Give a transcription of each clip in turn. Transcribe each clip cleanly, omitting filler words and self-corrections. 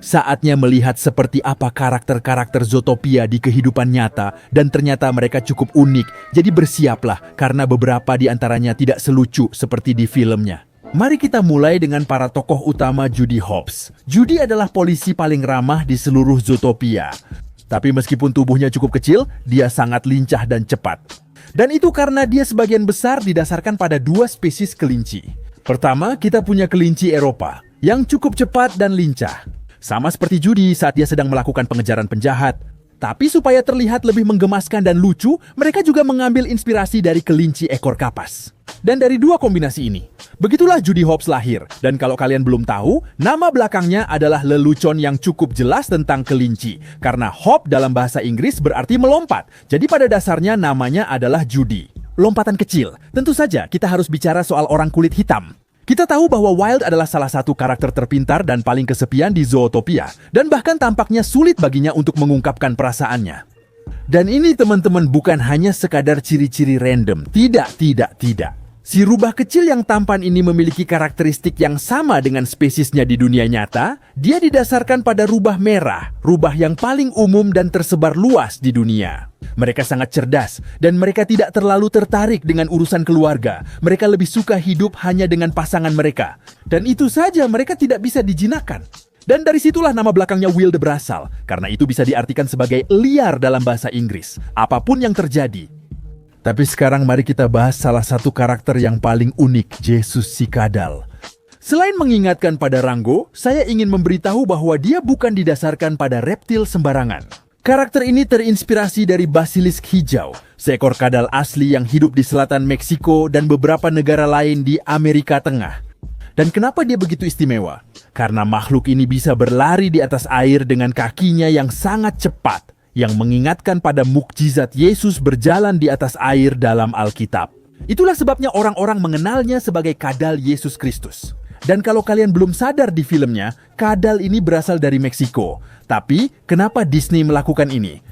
Saatnya melihat seperti apa karakter-karakter Zootopia di kehidupan nyata dan ternyata mereka cukup unik. Jadi bersiaplah karena beberapa di antaranya tidak selucu seperti di filmnya. Mari kita mulai dengan para tokoh utama Judy Hopps. Judy adalah polisi paling ramah di seluruh Zootopia. Tapi meskipun tubuhnya cukup kecil, dia sangat lincah dan cepat. Dan itu karena dia sebagian besar didasarkan pada dua spesies kelinci. Pertama, kita punya kelinci Eropa yang cukup cepat dan lincah. Sama seperti Judy saat dia sedang melakukan pengejaran penjahat. Tapi supaya terlihat lebih menggemaskan dan lucu, mereka juga mengambil inspirasi dari kelinci ekor kapas. Dan dari dua kombinasi ini, begitulah Judy Hopps lahir. Dan kalau kalian belum tahu, nama belakangnya adalah lelucon yang cukup jelas tentang kelinci. Karena hop dalam bahasa Inggris berarti melompat. Jadi pada dasarnya namanya adalah Judy. Lompatan kecil. Tentu saja kita harus bicara soal orang kulit hitam. Kita tahu bahwa Wilde adalah salah satu karakter terpintar dan paling kesepian di Zootopia, dan bahkan tampaknya sulit baginya untuk mengungkapkan perasaannya. Dan ini teman-teman bukan hanya sekadar ciri-ciri random, tidak. Si rubah kecil yang tampan ini memiliki karakteristik yang sama dengan spesiesnya di dunia nyata. Dia didasarkan pada rubah merah, rubah yang paling umum dan tersebar luas di dunia. Mereka sangat cerdas dan mereka tidak terlalu tertarik dengan urusan keluarga. Mereka lebih suka hidup hanya dengan pasangan mereka. Dan itu saja, mereka tidak bisa dijinakkan. Dan dari situlah nama belakangnya Wilde berasal, karena itu bisa diartikan sebagai liar dalam bahasa Inggris. Apapun yang terjadi. Tapi sekarang mari kita bahas salah satu karakter yang paling unik, Jesus si Kadal. Selain mengingatkan pada Rango, saya ingin memberitahu bahwa dia bukan didasarkan pada reptil sembarangan. Karakter ini terinspirasi dari basilisk hijau, seekor kadal asli yang hidup di selatan Meksiko dan beberapa negara lain di Amerika Tengah. Dan kenapa dia begitu istimewa? Karena makhluk ini bisa berlari di atas air dengan kakinya yang sangat cepat, yang mengingatkan pada mukjizat Yesus berjalan di atas air dalam Alkitab. Itulah sebabnya orang-orang mengenalnya sebagai kadal Yesus Kristus. Dan kalau kalian belum sadar di filmnya, kadal ini berasal dari Meksiko. Tapi, kenapa Disney melakukan ini?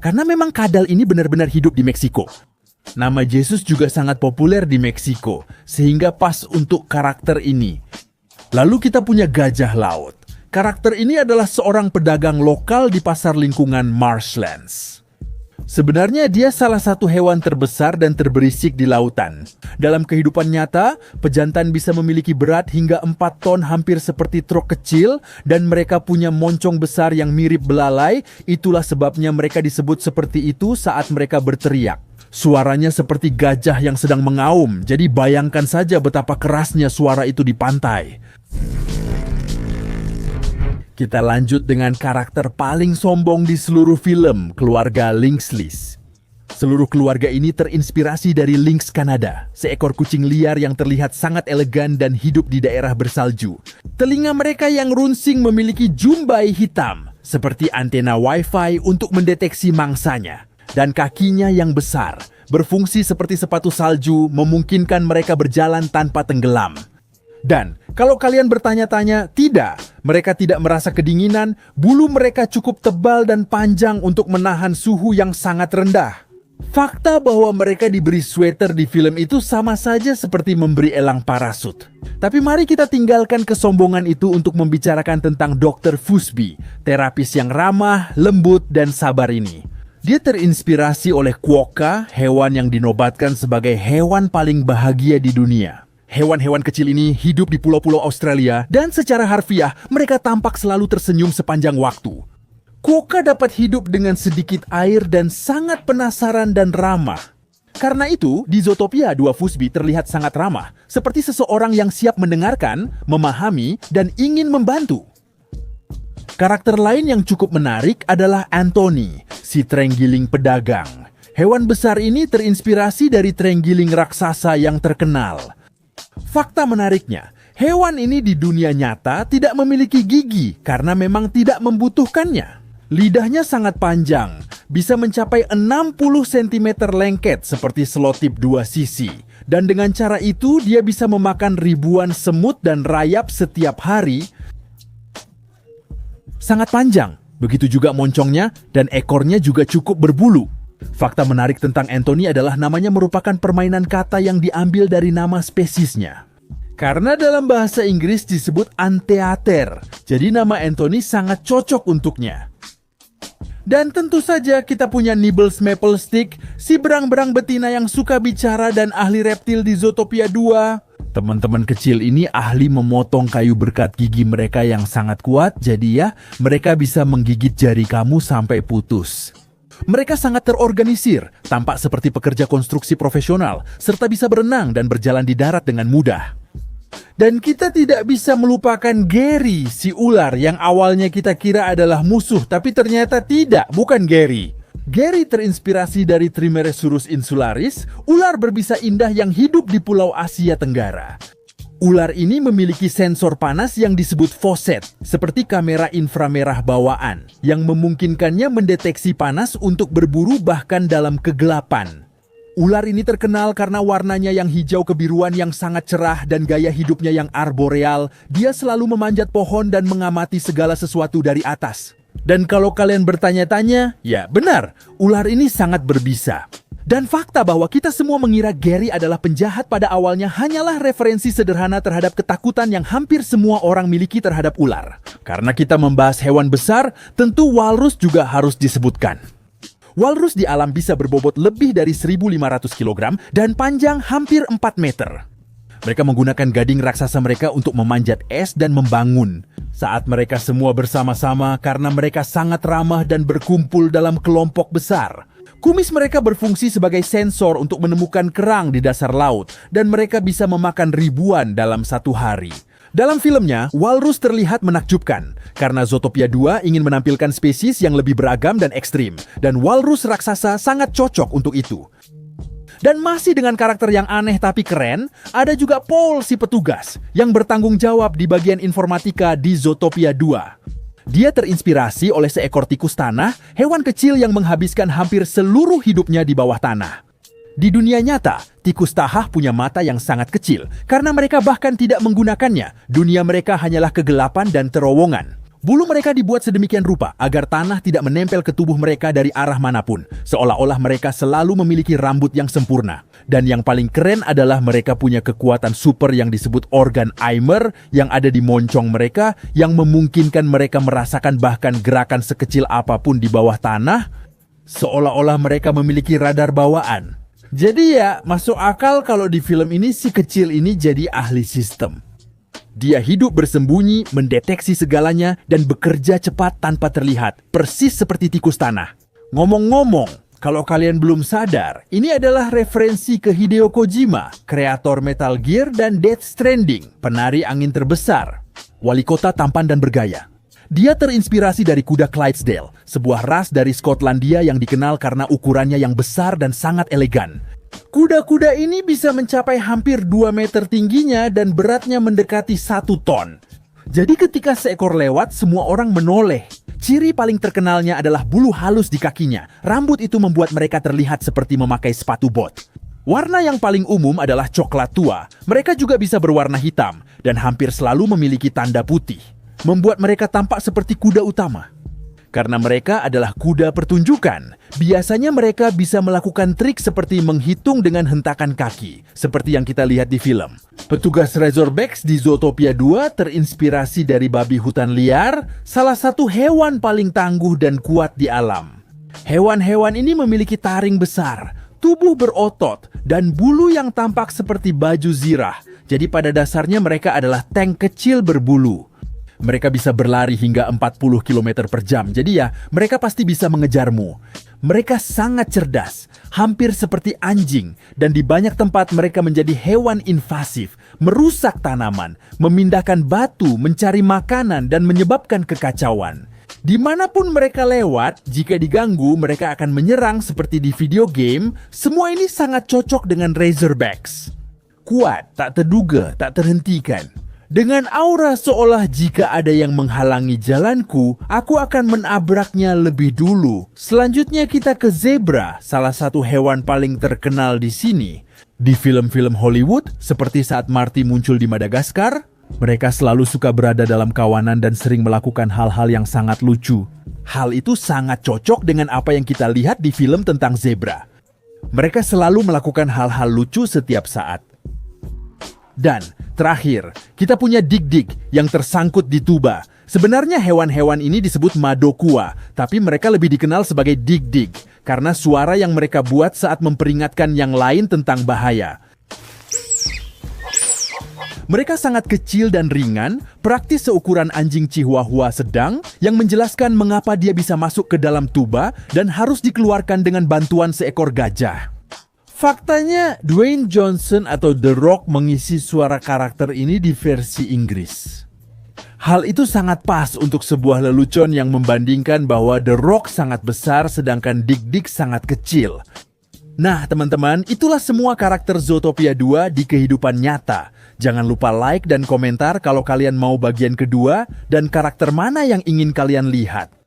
Karena memang kadal ini benar-benar hidup di Meksiko. Nama Yesus juga sangat populer di Meksiko, sehingga pas untuk karakter ini. Lalu kita punya gajah laut. Karakter ini adalah seorang pedagang lokal di pasar lingkungan Marshlands. Sebenarnya dia salah satu hewan terbesar dan terberisik di lautan. Dalam kehidupan nyata, pejantan bisa memiliki berat hingga 4 ton hampir seperti truk kecil dan mereka punya moncong besar yang mirip belalai. Itulah sebabnya mereka disebut seperti itu saat mereka berteriak. Suaranya seperti gajah yang sedang mengaum, jadi bayangkan saja betapa kerasnya suara itu di pantai. Kita lanjut dengan karakter paling sombong di seluruh film, keluarga Lynxlys. Seluruh keluarga ini terinspirasi dari lynx Kanada, seekor kucing liar yang terlihat sangat elegan dan hidup di daerah bersalju. Telinga mereka yang runsing memiliki jumbai hitam, seperti antena Wi-Fi untuk mendeteksi mangsanya. Dan kakinya yang besar, berfungsi seperti sepatu salju, memungkinkan mereka berjalan tanpa tenggelam. Dan kalau kalian bertanya-tanya, tidak, mereka tidak merasa kedinginan, bulu mereka cukup tebal dan panjang untuk menahan suhu yang sangat rendah. Fakta bahwa mereka diberi sweater di film itu sama saja seperti memberi elang parasut. Tapi mari kita tinggalkan kesombongan itu untuk membicarakan tentang Dr. Fusby, terapis yang ramah, lembut, dan sabar ini. Dia terinspirasi oleh quokka, hewan yang dinobatkan sebagai hewan paling bahagia di dunia. Hewan-hewan kecil ini hidup di pulau-pulau Australia dan secara harfiah mereka tampak selalu tersenyum sepanjang waktu. Quokka dapat hidup dengan sedikit air dan sangat penasaran dan ramah. Karena itu, di Zootopia 2 Fusby terlihat sangat ramah, seperti seseorang yang siap mendengarkan, memahami, dan ingin membantu. Karakter lain yang cukup menarik adalah Anthony, si terenggiling pedagang. Hewan besar ini terinspirasi dari terenggiling raksasa yang terkenal. Fakta menariknya, hewan ini di dunia nyata tidak memiliki gigi karena memang tidak membutuhkannya. Lidahnya sangat panjang, bisa mencapai 60 cm lengket seperti selotip 2 sisi. Dan dengan cara itu dia bisa memakan ribuan semut dan rayap setiap hari. Sangat panjang, begitu juga moncongnya dan ekornya juga cukup berbulu. Fakta menarik tentang Anthony adalah namanya merupakan permainan kata yang diambil dari nama spesiesnya. Karena dalam bahasa Inggris disebut anteater, jadi nama Anthony sangat cocok untuknya. Dan tentu saja kita punya Nibbles Maplestick, si berang-berang betina yang suka bicara dan ahli reptil di Zootopia 2. Teman-teman kecil ini ahli memotong kayu berkat gigi mereka yang sangat kuat, jadi ya, mereka bisa menggigit jari kamu sampai putus. Mereka sangat terorganisir, tampak seperti pekerja konstruksi profesional, serta bisa berenang dan berjalan di darat dengan mudah. Dan kita tidak bisa melupakan Gary, si ular yang awalnya kita kira adalah musuh, tapi ternyata tidak, bukan Gary. Gary terinspirasi dari Trimeresurus insularis, ular berbisa indah yang hidup di Pulau Asia Tenggara. Ular ini memiliki sensor panas yang disebut foset, seperti kamera inframerah bawaan, yang memungkinkannya mendeteksi panas untuk berburu bahkan dalam kegelapan. Ular ini terkenal karena warnanya yang hijau kebiruan yang sangat cerah dan gaya hidupnya yang arboreal. Dia selalu memanjat pohon dan mengamati segala sesuatu dari atas. Dan kalau kalian bertanya-tanya, ya benar, ular ini sangat berbisa. Dan fakta bahwa kita semua mengira Gary adalah penjahat pada awalnya hanyalah referensi sederhana terhadap ketakutan yang hampir semua orang miliki terhadap ular. Karena kita membahas hewan besar, tentu walrus juga harus disebutkan. Walrus di alam bisa berbobot lebih dari 1.500 kg dan panjang hampir 4 meter. Mereka menggunakan gading raksasa mereka untuk memanjat es dan membangun. Saat mereka semua bersama-sama karena mereka sangat ramah dan berkumpul dalam kelompok besar. Kumis mereka berfungsi sebagai sensor untuk menemukan kerang di dasar laut dan mereka bisa memakan ribuan dalam satu hari. Dalam filmnya, walrus terlihat menakjubkan karena Zootopia 2 ingin menampilkan spesies yang lebih beragam dan ekstrim, dan walrus raksasa sangat cocok untuk itu. Dan masih dengan karakter yang aneh tapi keren, ada juga Paul si petugas yang bertanggung jawab di bagian informatika di Zootopia 2. Dia terinspirasi oleh seekor tikus tanah, hewan kecil yang menghabiskan hampir seluruh hidupnya di bawah tanah. Di dunia nyata, tikus tahah punya mata yang sangat kecil karena mereka bahkan tidak menggunakannya. Dunia mereka hanyalah kegelapan dan terowongan. Bulu mereka dibuat sedemikian rupa agar tanah tidak menempel ke tubuh mereka dari arah manapun, seolah-olah mereka selalu memiliki rambut yang sempurna. Dan yang paling keren adalah mereka punya kekuatan super yang disebut organ Eimer yang ada di moncong mereka, yang memungkinkan mereka merasakan bahkan gerakan sekecil apapun di bawah tanah, seolah-olah mereka memiliki radar bawaan. Jadi ya, masuk akal kalau di film ini si kecil ini jadi ahli sistem. Dia hidup bersembunyi, mendeteksi segalanya, dan bekerja cepat tanpa terlihat, persis seperti tikus tanah. Ngomong-ngomong, kalau kalian belum sadar, ini adalah referensi ke Hideo Kojima, kreator Metal Gear dan Death Stranding, penari angin terbesar, wali kota tampan dan bergaya. Dia terinspirasi dari kuda Clydesdale, sebuah ras dari Skotlandia yang dikenal karena ukurannya yang besar dan sangat elegan. Kuda-kuda ini bisa mencapai hampir 2 meter tingginya dan beratnya mendekati 1 ton. Jadi ketika seekor lewat, semua orang menoleh. Ciri paling terkenalnya adalah bulu halus di kakinya. Rambut itu membuat mereka terlihat seperti memakai sepatu bot. Warna yang paling umum adalah coklat tua. Mereka juga bisa berwarna hitam dan hampir selalu memiliki tanda putih, membuat mereka tampak seperti kuda utama. Karena mereka adalah kuda pertunjukan, biasanya mereka bisa melakukan trik seperti menghitung dengan hentakan kaki, seperti yang kita lihat di film. Petugas Razorbacks di Zootopia 2 terinspirasi dari babi hutan liar, salah satu hewan paling tangguh dan kuat di alam. Hewan-hewan ini memiliki taring besar, tubuh berotot, dan bulu yang tampak seperti baju zirah. Jadi pada dasarnya mereka adalah tank kecil berbulu. Mereka bisa berlari hingga 40 km per jam, jadi ya, mereka pasti bisa mengejarmu. Mereka sangat cerdas, hampir seperti anjing, dan di banyak tempat mereka menjadi hewan invasif, merusak tanaman, memindahkan batu, mencari makanan, dan menyebabkan kekacauan. Dimanapun mereka lewat, jika diganggu, mereka akan menyerang seperti di video game. Semua ini sangat cocok dengan Razorbacks. Kuat, tak terduga, tak terhentikan. Dengan aura seolah jika ada yang menghalangi jalanku, aku akan menabraknya lebih dulu. Selanjutnya kita ke zebra, salah satu hewan paling terkenal di sini. Di film-film Hollywood, seperti saat Marty muncul di Madagaskar, mereka selalu suka berada dalam kawanan dan sering melakukan hal-hal yang sangat lucu. Hal itu sangat cocok dengan apa yang kita lihat di film tentang zebra. Mereka selalu melakukan hal-hal lucu setiap saat. Dan Terakhir, kita punya Dik-Dik yang tersangkut di tuba. Sebenarnya hewan-hewan ini disebut Madokua, tapi mereka lebih dikenal sebagai Dik-Dik karena suara yang mereka buat saat memperingatkan yang lain tentang bahaya. Mereka sangat kecil dan ringan, praktis seukuran anjing Chihuahua sedang, yang menjelaskan mengapa dia bisa masuk ke dalam tuba dan harus dikeluarkan dengan bantuan seekor gajah. Faktanya, Dwayne Johnson atau The Rock mengisi suara karakter ini di versi Inggris. Hal itu sangat pas untuk sebuah lelucon yang membandingkan bahwa The Rock sangat besar sedangkan Dik-Dik sangat kecil. Nah teman-teman, itulah semua karakter Zootopia 2 di kehidupan nyata. Jangan lupa like dan komentar kalau kalian mau bagian kedua dan karakter mana yang ingin kalian lihat.